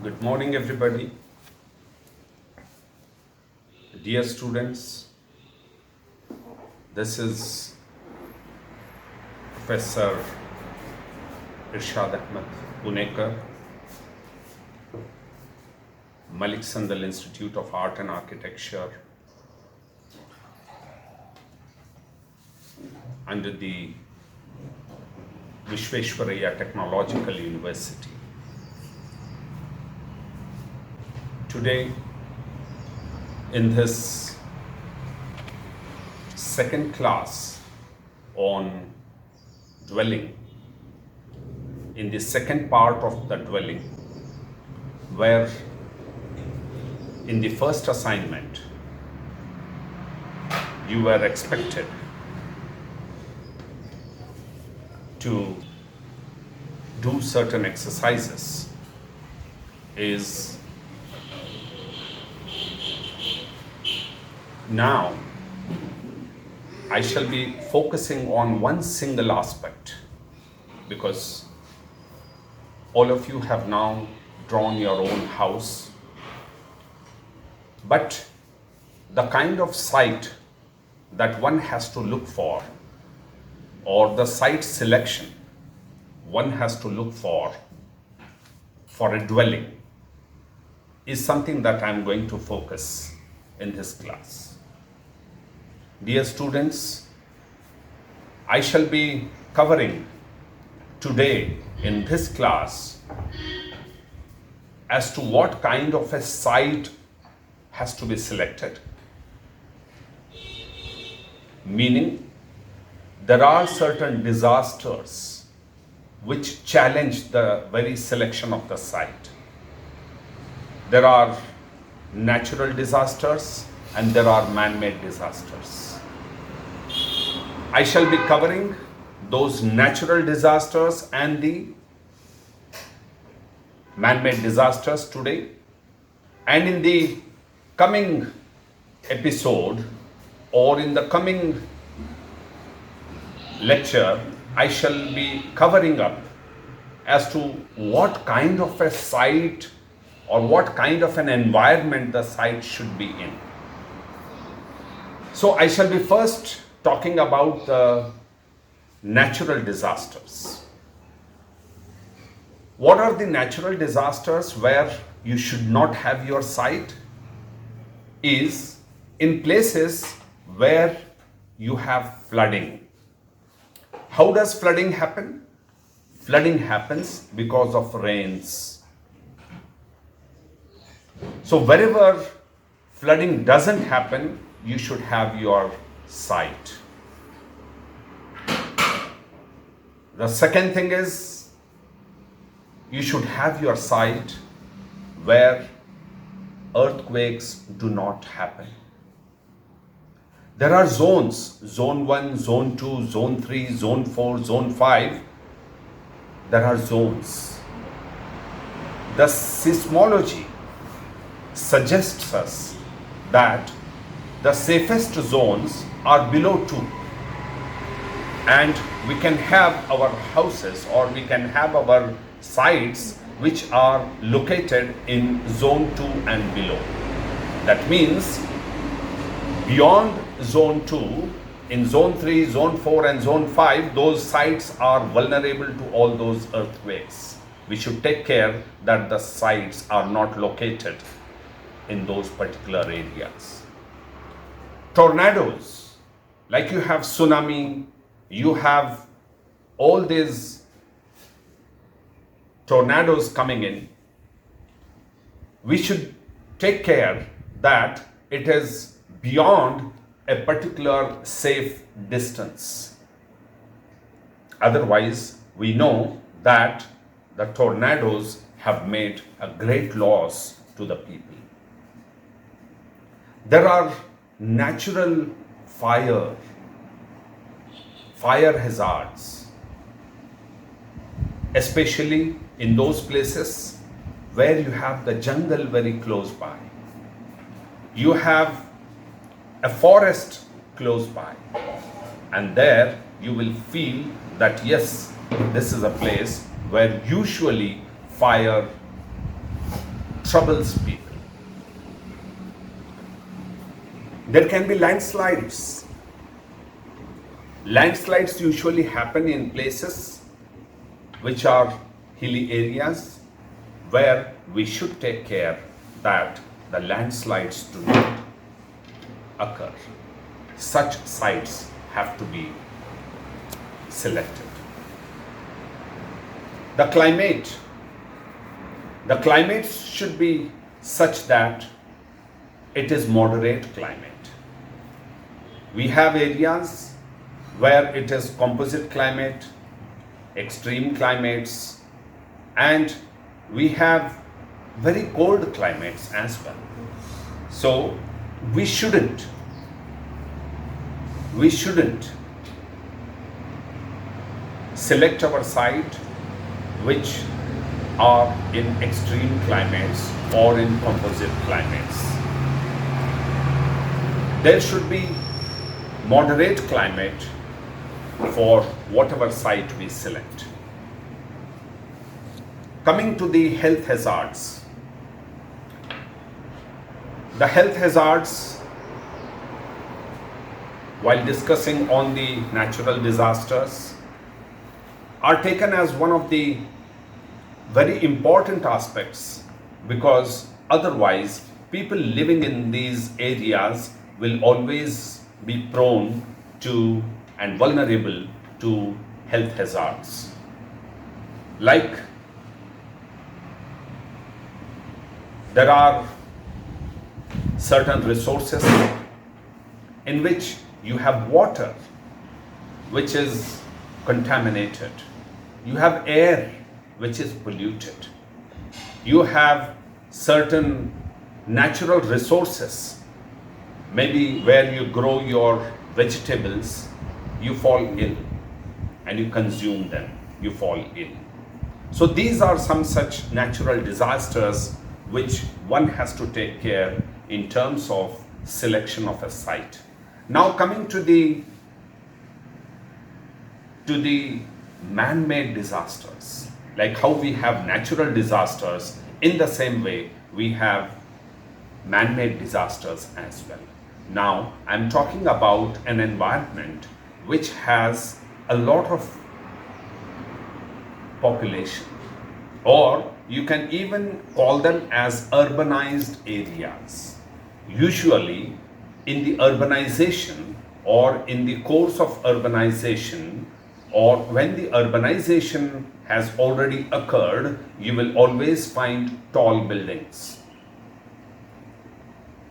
Good morning, everybody. Dear students, this is Professor Irshad Ahmed Punekar, Malik Sandal Institute of Art and Architecture, under the Vishveshwaraya Technological University. Today, in this second class on dwelling, in the second part of the dwelling, where in the first assignment you were expected to do certain exercises, is now I shall be focusing on one single aspect, because all of you have now drawn your own house, but the kind of site that one has to look for, or the site selection one has to look for a dwelling, is something that I'm going to focus in this class. Dear students, I shall be covering today in this class as to what kind of a site has to be selected. Meaning, there are certain disasters which challenge the very selection of the site. There are natural disasters and there are man-made disasters. I shall be covering those natural disasters and the man-made disasters today. And in the coming episode, or in the coming lecture, I shall be covering up as to what kind of a site or what kind of an environment the site should be in. So I shall be first talking about the natural disasters. What are the natural disasters where you should not have your site? Is in places where you have flooding. How does flooding happen? Flooding happens because of rains. So wherever flooding doesn't happen, you should have your site. The second thing is, you should have your site where earthquakes do not happen. There are zones, zone 1, zone 2, zone 3, zone 4, zone 5. There are zones. The seismology suggests us that the safest zones are below 2. And we can have our houses, or we can have our sites which are located in zone 2 and below. That means beyond zone 2, in zone 3, zone 4 and zone 5, those sites are vulnerable to all those earthquakes. We should take care that the sites are not located in those particular areas. Tornadoes, like you have tsunami, you have all these tornadoes coming in. We should take care that it is beyond a particular safe distance. Otherwise, we know that the tornadoes have made a great loss to the people. There are natural fire hazards, especially in those places where you have the jungle very close by. You have a forest close by, and there you will feel that yes, this is a place where usually fire troubles people. There can be landslides. Landslides usually happen in places which are hilly areas where we should take care that the landslides do not occur. Such sites have to be selected. The climate should be such that it is moderate climate. We have areas where it is composite climate, extreme climates, and we have very cold climates as well. So we shouldn't select our site which are in extreme climates or in composite climates. There should be moderate climate for whatever site we select. Coming to the health hazards. The health hazards, while discussing on the natural disasters, are taken as one of the very important aspects, because otherwise people living in these areas will always be prone to and vulnerable to health hazards. Like there are certain resources in which you have water which is contaminated, you have air which is polluted, you have certain natural resources, maybe where you grow your vegetables, you fall ill and you consume them, you fall ill. So these are some such natural disasters which one has to take care in terms of selection of a site. Now coming to the man-made disasters, like how we have natural disasters, in the same way we have man-made disasters as well. Now I'm talking about an environment which has a lot of population, or you can even call them as urbanized areas. Usually in the urbanization or in the course of urbanization, or when the urbanization has already occurred, you will always find tall buildings.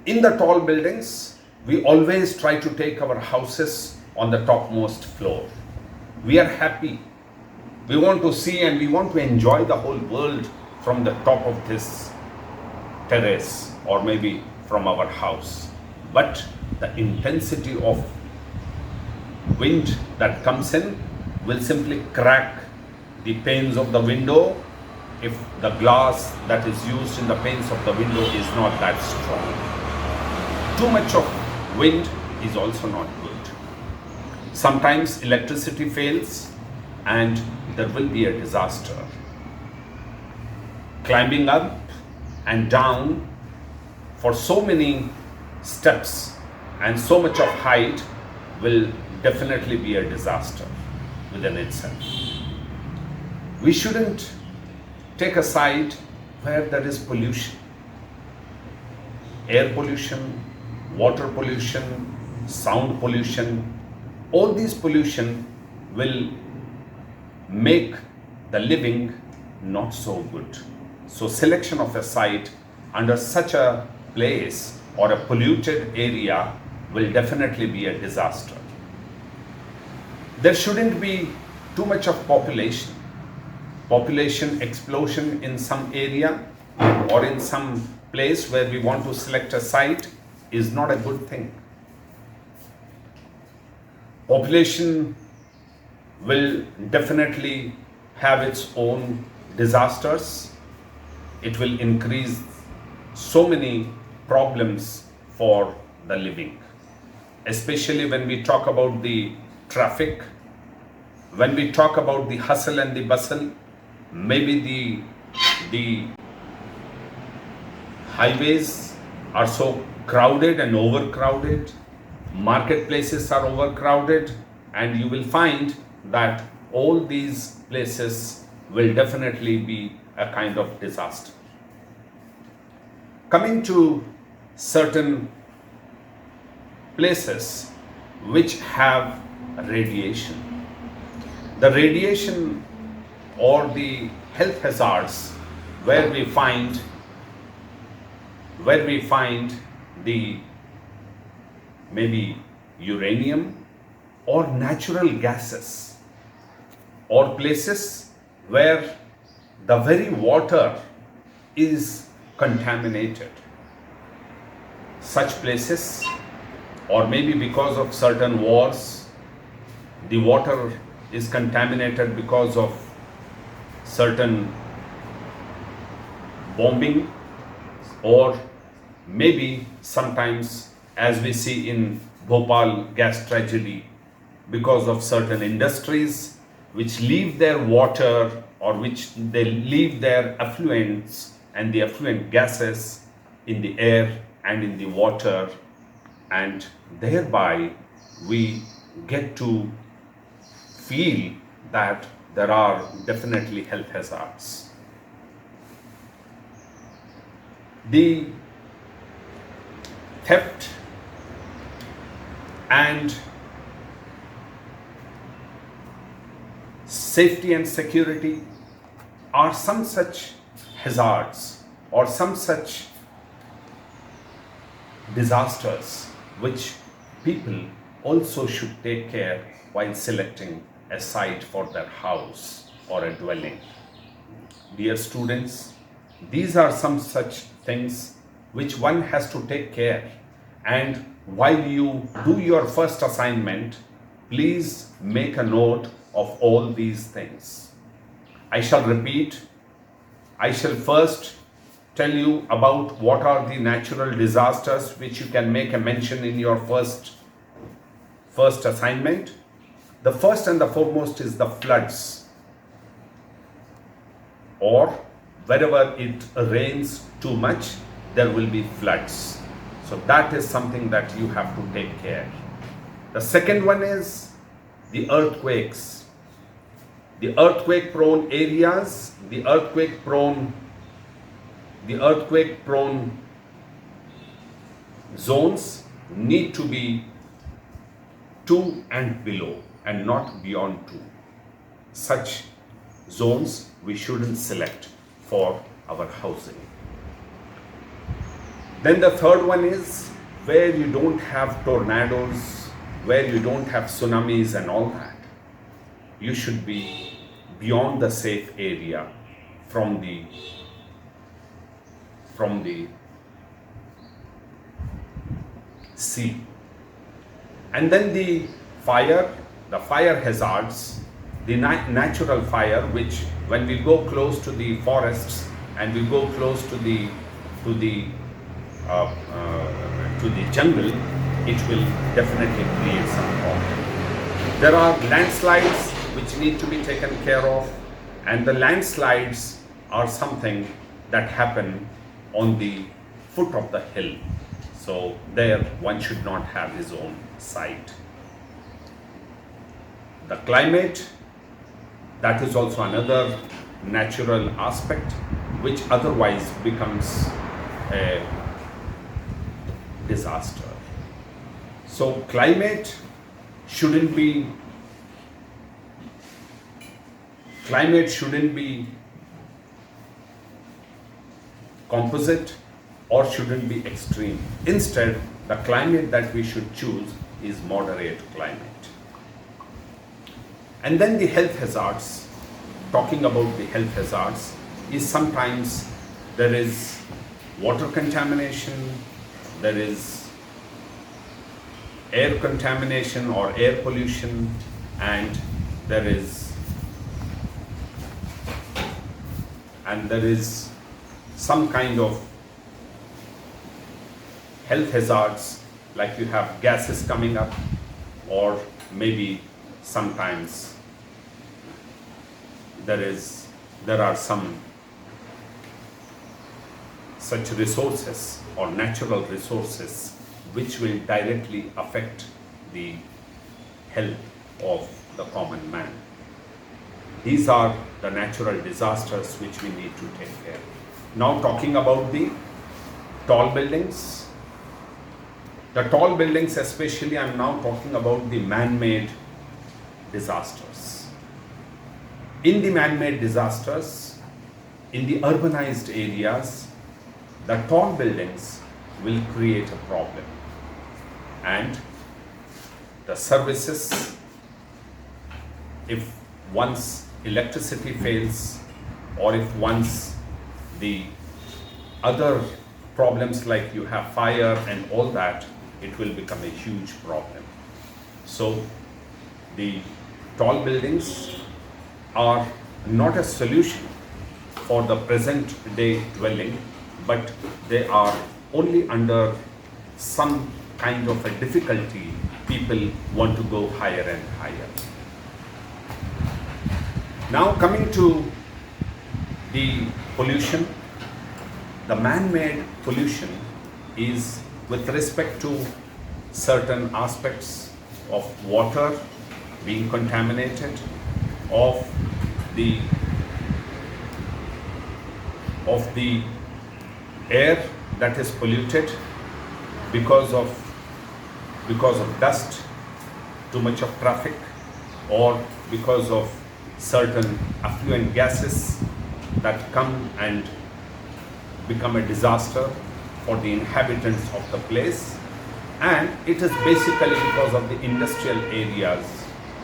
In the tall buildings, we always try to take our houses on the topmost floor. We are happy. We want to see and we want to enjoy the whole world from the top of this terrace or maybe from our house. But the intensity of wind that comes in will simply crack the panes of the window if the glass that is used in the panes of the window is not that strong. Too much of wind is also not good. Sometimes electricity fails and there will be a disaster. Climbing up and down for so many steps and so much of height will definitely be a disaster within itself. We shouldn't take a site where there is pollution, air pollution, water pollution, sound pollution. All these pollution will make the living not so good. So selection of a site under such a place or a polluted area will definitely be a disaster. There shouldn't be too much of population explosion in some area or in some place where we want to select a site is not a good thing. Population will definitely have its own disasters. It will increase so many problems for the living, especially when we talk about the traffic, when we talk about the hustle and the bustle. Maybe the highways are so crowded and overcrowded, marketplaces are overcrowded, and you will find that all these places will definitely be a kind of disaster. Coming to certain places which have radiation, the radiation or the health hazards where we find the maybe uranium or natural gases, or places where the very water is contaminated. Such places, or maybe because of certain wars, the water is contaminated because of certain bombing, or maybe sometimes, as we see in Bhopal gas tragedy, because of certain industries which leave their water, or which they leave their effluents and the effluent gases in the air and in the water, and thereby we get to feel that there are definitely health hazards. The theft and safety and security are some such hazards or some such disasters which people also should take care while selecting a site for their house or a dwelling. Dear students, these are some such things which one has to take care, and while you do your first assignment, please make a note of all these things. I shall repeat. I shall first tell you about what are the natural disasters which you can make a mention in your first assignment. The first and the foremost is the floods, or wherever it rains too much, there will be floods. So that is something that you have to take care. The second one is the earthquakes. The earthquake prone areas, the earthquake prone zones need to be 2 and below and not beyond 2. Such zones we shouldn't select for our housing. Then the third one is where you don't have tornadoes, where you don't have tsunamis and all that. You should be beyond the safe area from the sea. And then the fire hazards, the natural fire, which when we go close to the forests and we go close to the jungle, it will definitely create some problem. There are landslides which need to be taken care of, and the landslides are something that happen on the foot of the hill. So there one should not have his own site. The climate, that is also another natural aspect which otherwise becomes a disaster. So climate shouldn't be composite or shouldn't be extreme. Instead, the climate that we should choose is moderate climate. And then the health hazards. Talking about the health hazards is sometimes there is water contamination, there is air contamination or air pollution, and there is some kind of health hazards, like you have gases coming up, or maybe sometimes there are some such resources or natural resources which will directly affect the health of the common man. These are the natural disasters which we need to take care. Now talking about the tall buildings. The tall buildings especially, I am now talking about the man-made disasters. In the man-made disasters, in the urbanized areas, the tall buildings will create a problem. And the services, if once electricity fails, or if once the other problems like you have fire and all that, it will become a huge problem. So the tall buildings are not a solution for the present day dwelling, but they are only under some kind of a difficulty. People want to go higher and higher. Now coming to the pollution, the man-made pollution is with respect to certain aspects of water being contaminated, of the air that is polluted because of dust, too much of traffic, or because of certain affluent gases that come and become a disaster for the inhabitants of the place. And it is basically because of the industrial areas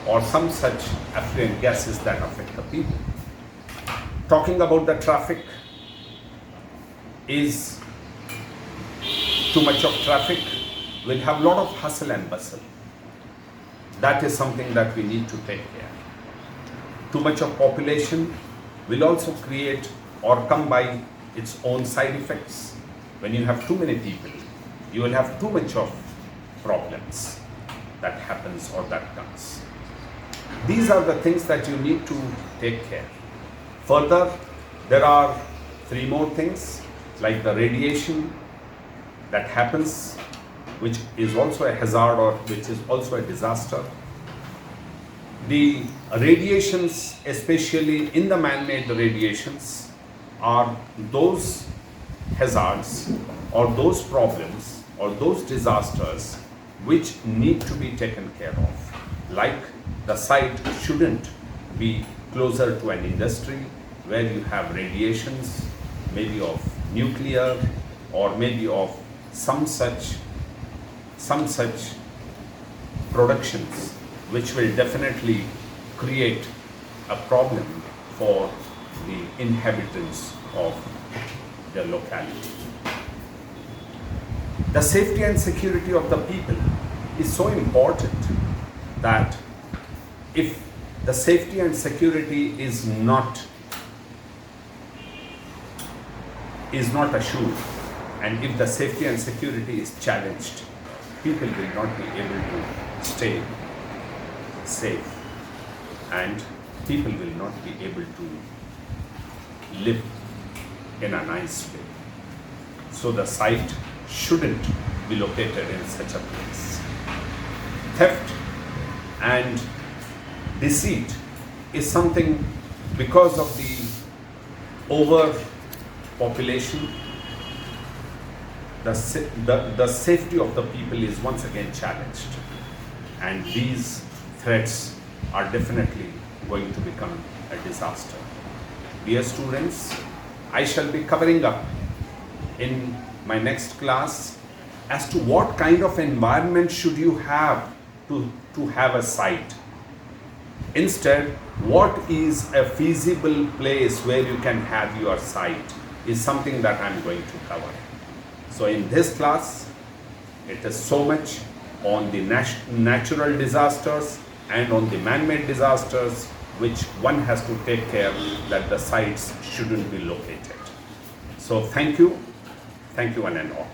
or some such affluent gases that affect the people. Talking about the traffic, is too much of traffic will have a lot of hustle and bustle. That is something that we need to take care. Too much of population will also create or come by its own side effects. When you have too many people, you will have too much of problems that happens or that comes. These are the things that you need to take care. Further, there are 3 more things, like the radiation that happens, which is also a hazard or which is also a disaster. The radiations, especially in the man-made radiations, are those hazards or those problems or those disasters which need to be taken care of. Like the site shouldn't be closer to an industry where you have radiations, maybe of nuclear or maybe of some such productions which will definitely create a problem for the inhabitants of the locality. The safety and security of the people is so important that if the safety and security is not assured, and if the safety and security is challenged, people will not be able to stay safe, and people will not be able to live in a nice way. So the site shouldn't be located in such a place. Theft and deceit is something, because of the overpopulation, the safety of the people is once again challenged, and these threats are definitely going to become a disaster. Dear students, I shall be covering up in my next class as to what kind of environment should you have to have a site. Instead, what is a feasible place where you can have your site is something that I'm going to cover. So in this class, it is so much on the natural disasters and on the man-made disasters, which one has to take care that the sites shouldn't be located. So thank you one and all.